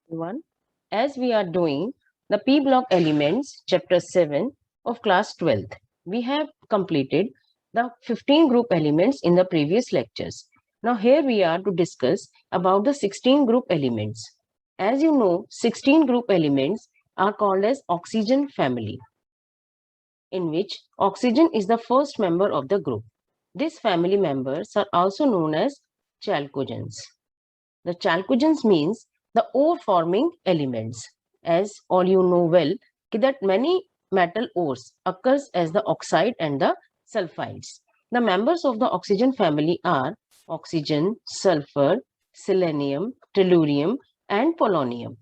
Everyone. As we are doing the P block elements, chapter 7 of class 12th, we have completed the 15 group elements in the previous lectures. Now, here we are to discuss about the 16 group elements. As you know, 16 group elements are called as oxygen family, in which oxygen is the first member of the group. These family members are also known as chalcogens. The chalcogens means the ore forming elements. As all you know well, that many metal ores occurs as the oxide and the sulfides. The members of the oxygen family are oxygen, sulfur, selenium, tellurium and polonium.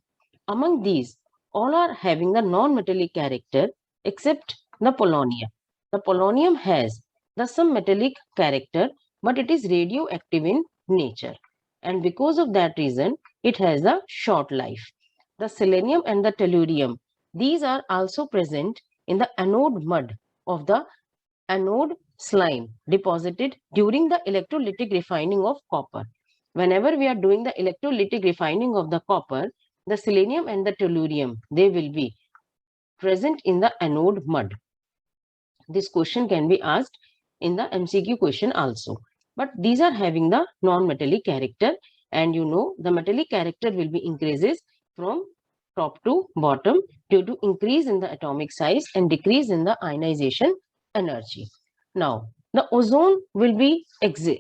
Among these, all are having the non-metallic character except the polonium. The polonium has the some metallic character, but it is radioactive in nature, and because of that reason it has a short life. The selenium and the tellurium, these are also present in the anode mud of the anode slime deposited during the electrolytic refining of copper. Whenever we are doing the electrolytic refining of the copper, the selenium and the tellurium, they will be present in the anode mud. This question can be asked in the MCQ question also. But these are having the non-metallic character, and you know the metallic character will be increases from top to bottom due to increase in the atomic size and decrease in the ionization energy. Now, the ozone will be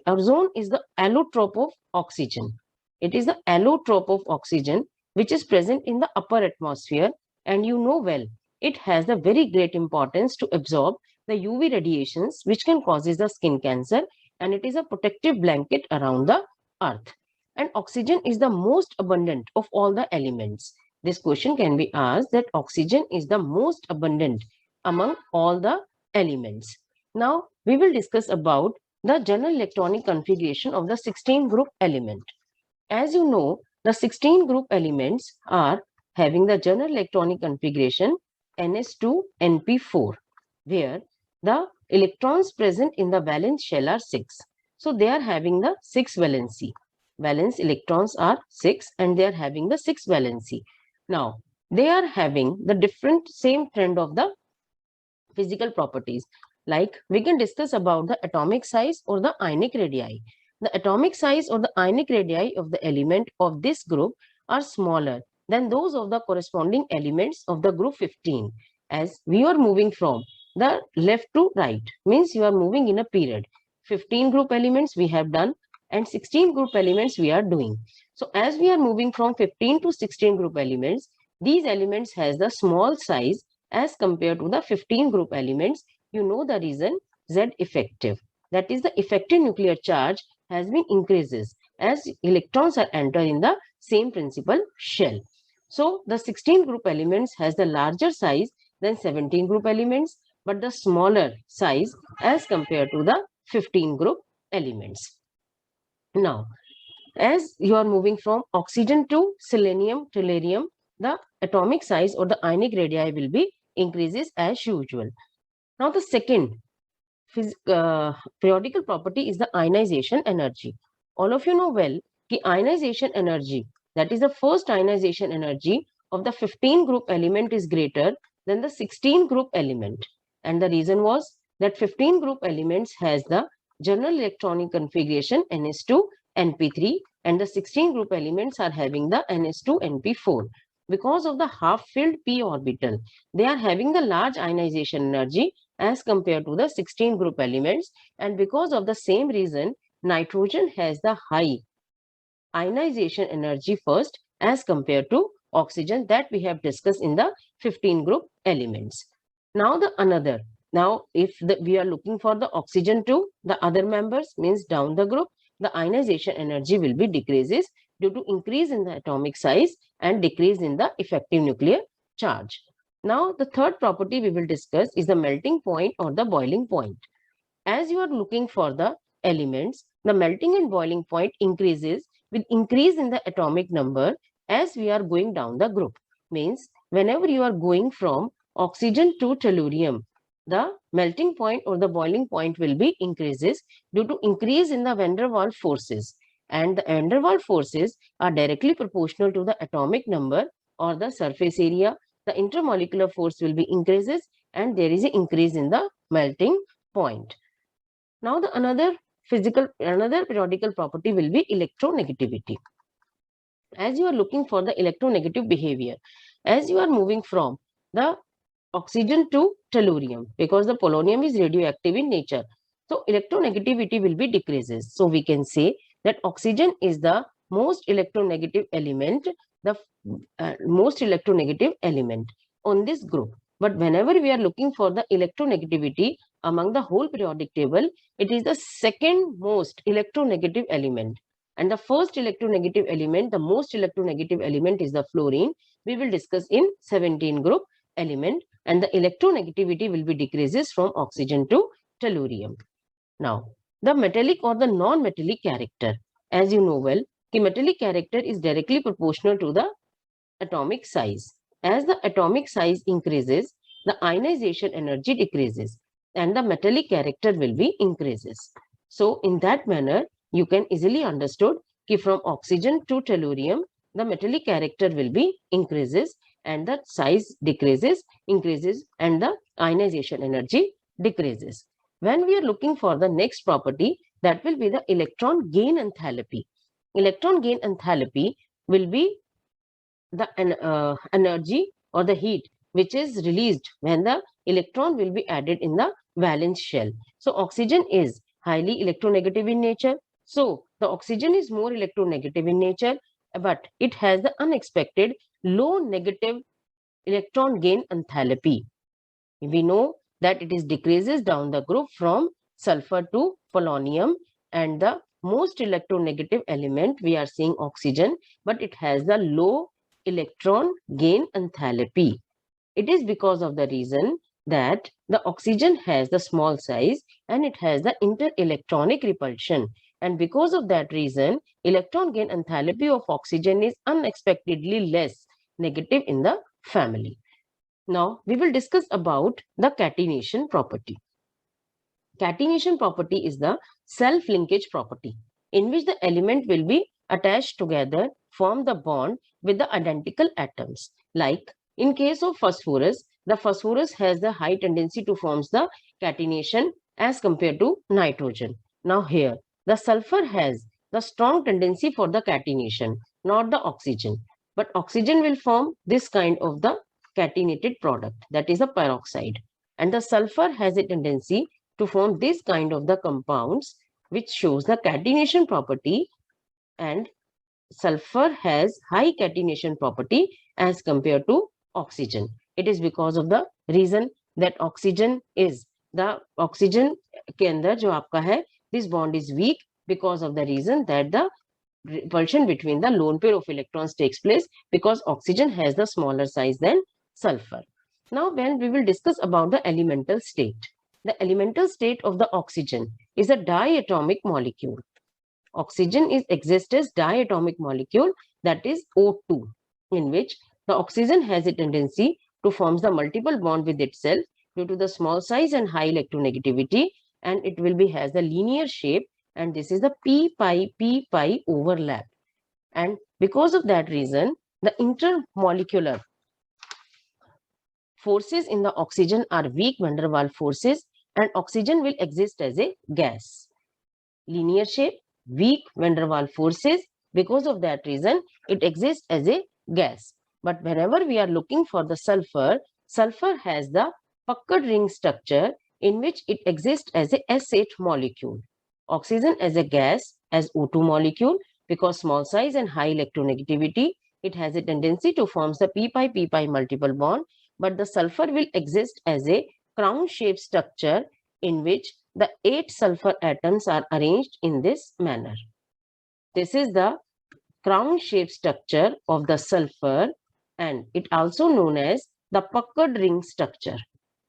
ozone is the allotrope of oxygen. It is the allotrope of oxygen which is present in the upper atmosphere, and you know well it has a very great importance to absorb the UV radiations which can causes the skin cancer, and it is a protective blanket around the earth. And oxygen is the most abundant of all the elements. This question can be asked that oxygen is the most abundant among all the elements. Now we will discuss about the general electronic configuration of the 16 group element. As you know, the 16 group elements are having the general electronic configuration Ns2Np4, where the electrons present in the valence shell are 6. So they are having the 6 valency. Valence electrons are 6 and they are having the 6 valency. Now, they are having the different same trend of the physical properties. Like we can discuss about the atomic size or the ionic radii. The atomic size or the ionic radii of the element of this group are smaller than those of the corresponding elements of the group 15. As we are moving from the left to right, means you are moving in a period. 15 group elements we have done and 16 group elements we are doing. So as we are moving from 15 to 16 group elements, these elements has the small size as compared to the 15 group elements. You know the reason, Z effective. That is the effective nuclear charge has been increases as electrons are entered in the same principal shell. So the 16 group elements has the larger size than 17 group elements, but the smaller size as compared to the 15 group elements. Now, as you are moving from oxygen to selenium, tellurium, the atomic size or the ionic radii will be increases as usual. Now, the second periodical property is the ionization energy. All of you know well the ionization energy, that is the first ionization energy of the 15 group element is greater than the 16 group element. And the reason was that 15 group elements has the general electronic configuration Ns2Np3 and the 16 group elements are having the Ns2Np4. Because of the half-filled p orbital, they are having the large ionization energy as compared to the 16 group elements, and because of the same reason nitrogen has the high ionization energy first as compared to oxygen that we have discussed in the 15 group elements. Now if we are looking for the oxygen to the other members, means down the group, the ionization energy will be decreases due to increase in the atomic size and decrease in the effective nuclear charge. Now the third property we will discuss is the melting point or the boiling point. As you are looking for the elements, the melting and boiling point increases with increase in the atomic number as we are going down the group. Means whenever you are going from oxygen to tellurium, the melting point or the boiling point will be increases due to increase in the van der Waals forces. and the van der Waals forces are directly proportional to the atomic number or the surface area. The intermolecular force will be increases and there is an increase in the melting point. Now the another periodical property will be electronegativity. As you are looking for the electronegative behavior, as you are moving from the oxygen to tellurium, because the polonium is radioactive in nature, so electronegativity will be decreases. So we can say that oxygen is the most electronegative element, the most electronegative element on this group. But whenever we are looking for the electronegativity among the whole periodic table, it is the second most electronegative element. And the first electronegative element, the most electronegative element is the fluorine. We will discuss in 17 group element, and the electronegativity will be decreases from oxygen to tellurium. Now, the metallic or the non-metallic character. As you know well, the metallic character is directly proportional to the atomic size. As the atomic size increases, the ionization energy decreases and the metallic character will be increases. So, in that manner, you can easily understood that from oxygen to tellurium, the metallic character will be increases and the size decreases, increases and the ionization energy decreases. When we are looking for the next property, that will be the electron gain enthalpy. Electron gain enthalpy will be the energy or the heat which is released when the electron will be added in the valence shell. So oxygen is highly electronegative in nature. So the oxygen is more electronegative in nature, but it has the unexpected low negative electron gain enthalpy. We know that it is decreases down the group from sulfur to polonium, and the most electronegative element we are seeing oxygen, but it has the low electron gain enthalpy. It is because of the reason that the oxygen has the small size and it has the interelectronic repulsion, and because of that reason electron gain enthalpy of oxygen is unexpectedly less negative in the family. Now we will discuss about the catenation property. Catenation property is the self-linkage property in which the element will be attached together, form the bond with the identical atoms. Like in case of phosphorus, the phosphorus has the high tendency to form the catenation as compared to nitrogen. Now here, the sulfur has the strong tendency for the catenation, not the oxygen. But oxygen will form this kind of the catenated product, that is a peroxide. And the sulfur has a tendency to form this kind of the compounds which shows the catenation property, and sulfur has high catenation property as compared to oxygen. It is because of the reason that oxygen is the oxygen के अंदर जो आपका है, this bond is weak because of the reason that the repulsion between the lone pair of electrons takes place because oxygen has the smaller size than sulfur. Now when we will discuss about the elemental state. The elemental state of the oxygen is a diatomic molecule. Oxygen exists as diatomic molecule, that is O2, in which the oxygen has a tendency to form the multiple bond with itself due to the small size and high electronegativity, and it will be has the linear shape, and this is the p-pi overlap. And because of that reason, the intermolecular forces in the oxygen are weak van der Waals forces, and oxygen will exist as a gas. Linear shape, weak van der Waals forces. Because of that reason, it exists as a gas. But whenever we are looking for the sulfur, sulfur has the puckered ring structure in which it exists as a S8 molecule. Oxygen as a gas as O2 molecule, because small size and high electronegativity, it has a tendency to form the p-pi multiple bond, but the sulfur will exist as a crown-shaped structure in which the 8 sulfur atoms are arranged in this manner. This is the crown-shaped structure of the sulfur, and it also known as the puckered ring structure.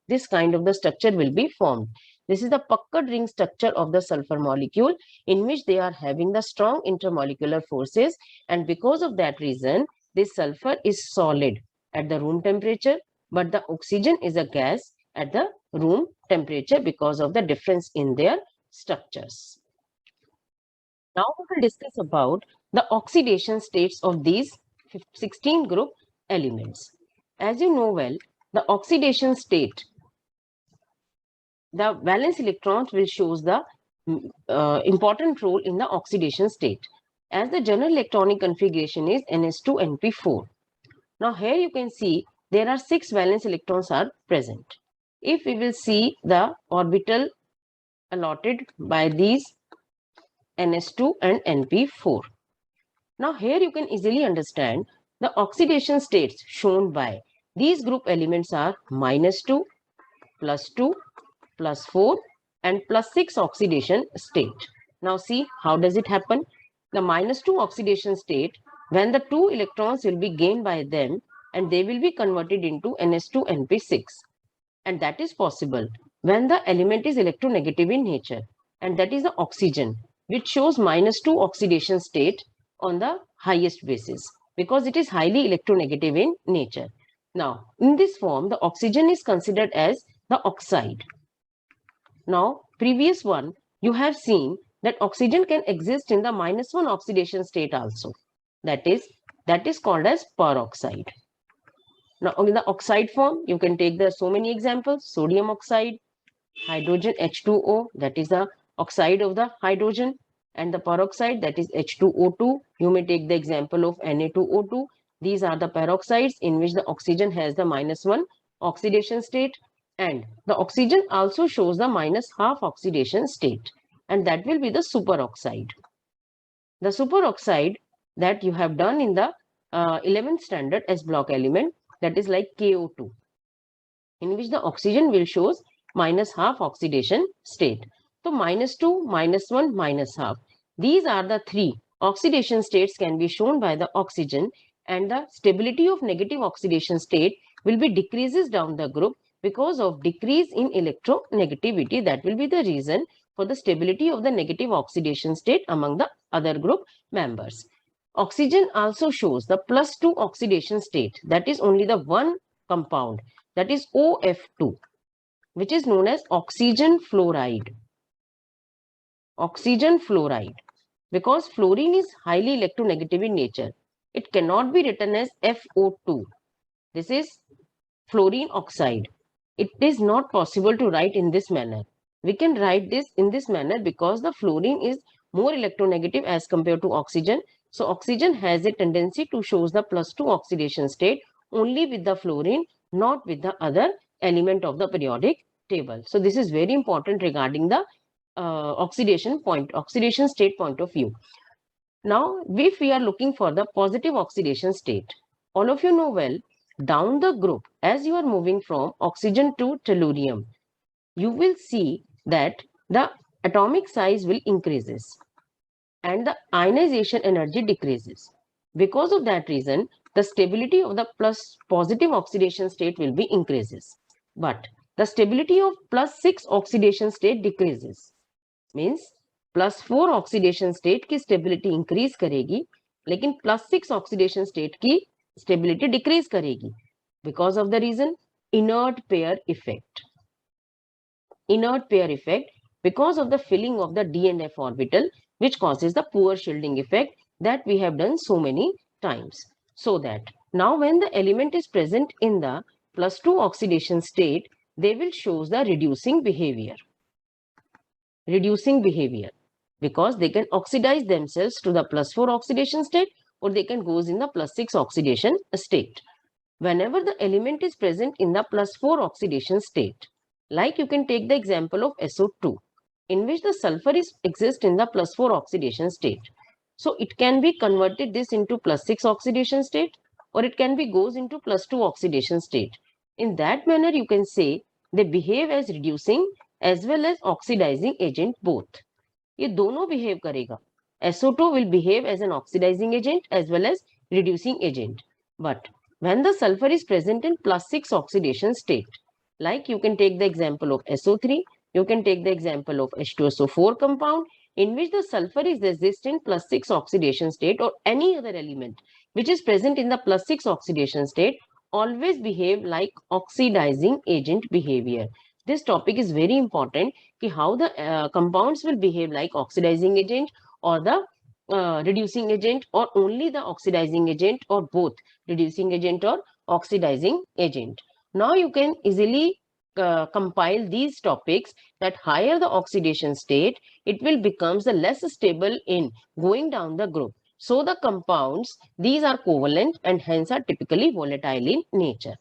This kind of the structure will be formed. This is the puckered ring structure of the sulfur molecule in which they are having the strong intermolecular forces, and because of that reason, this sulfur is solid at the room temperature, but the oxygen is a gas at the room temperature because of the difference in their structures. Now we will discuss about the oxidation states of these 16 group elements. As you know well, the oxidation state, the valence electrons will shows the important role in the oxidation state, as the general electronic configuration is Ns2Np4. Now here you can see there are 6 valence electrons are present. If we will see the orbital allotted by these Ns2 and Np4. Now here you can easily understand the oxidation states shown by these group elements are -2, +2, +4 and +6 oxidation state. Now see how does it happen? The -2 oxidation state, when the 2 electrons will be gained by them and they will be converted into Ns2Np6, and that is possible when the element is electronegative in nature, and that is the oxygen, which shows -2 oxidation state on the highest basis because it is highly electronegative in nature. Now in this form the oxygen is considered as the oxide. Now previous one you have seen that oxygen can exist in the -1 oxidation state also, that is called as peroxide. Now in the oxide form you can take the so many examples: sodium oxide, hydrogen H2O, that is the oxide of the hydrogen, and the peroxide, that is H2O2. You may take the example of Na2O2. These are the peroxides in which the oxygen has the -1 oxidation state, and the oxygen also shows the -1/2 oxidation state, and that will be the superoxide. The superoxide that you have done in the 11th standard S block element, that is like KO2, in which the oxygen will shows -1/2 oxidation state. So -2, -1, -1/2. These are the 3 oxidation states can be shown by the oxygen, and the stability of negative oxidation state will be decreases down the group because of decrease in electronegativity. That will be the reason for the stability of the negative oxidation state among the other group members. Oxygen also shows the +2 oxidation state, that is only the one compound, that is OF2, which is known as oxygen fluoride. Oxygen fluoride, because fluorine is highly electronegative in nature. It cannot be written as FO2. This is fluorine oxide. It is not possible to write in this manner. We can write this in this manner because the fluorine is more electronegative as compared to oxygen. So oxygen has a tendency to show the +2 oxidation state only with the fluorine, not with the other element of the periodic table. So this is very important regarding the oxidation state point of view. Now, if we are looking for the positive oxidation state, all of you know well, down the group, as you are moving from oxygen to tellurium, you will see that the atomic size will increases and the ionization energy decreases. Because of that reason, the stability of the positive oxidation state will be increases. But the stability of +6 oxidation state decreases. Means +4 oxidation state की stability increase करेगी, लेकिन +6 oxidation state की stability decrease करेगी because of the reason inert pair effect. Inert pair effect because of the filling of the D and F orbital, which causes the poor shielding effect that we have done so many times. So that now when the element is present in the +2 oxidation state, they will show the reducing behavior because they can oxidize themselves to the +4 oxidation state, or they can goes in the +6 oxidation state. Whenever the element is present in the +4 oxidation state, like you can take the example of SO2, in which the sulfur is exist in the +4 oxidation state. So it can be converted this into +6 oxidation state, or it can be goes into +2 oxidation state. In that manner, you can say they behave as reducing as well as oxidizing agent both. ये दोनों behave करेगा. SO2 will behave as an oxidizing agent as well as reducing agent. But when the sulfur is present in +6 oxidation state, like you can take the example of SO3, you can take the example of H2SO4 compound, in which the sulfur is resistant +6 oxidation state, or any other element which is present in the +6 oxidation state, always behave like oxidizing agent behavior. This topic is very important, how the compounds will behave like oxidizing agent or the reducing agent, or only the oxidizing agent, or both reducing agent or oxidizing agent. Now you can easily compile these topics, that higher the oxidation state, it will becomes the less stable in going down the group. So the compounds, these are covalent and hence are typically volatile in nature.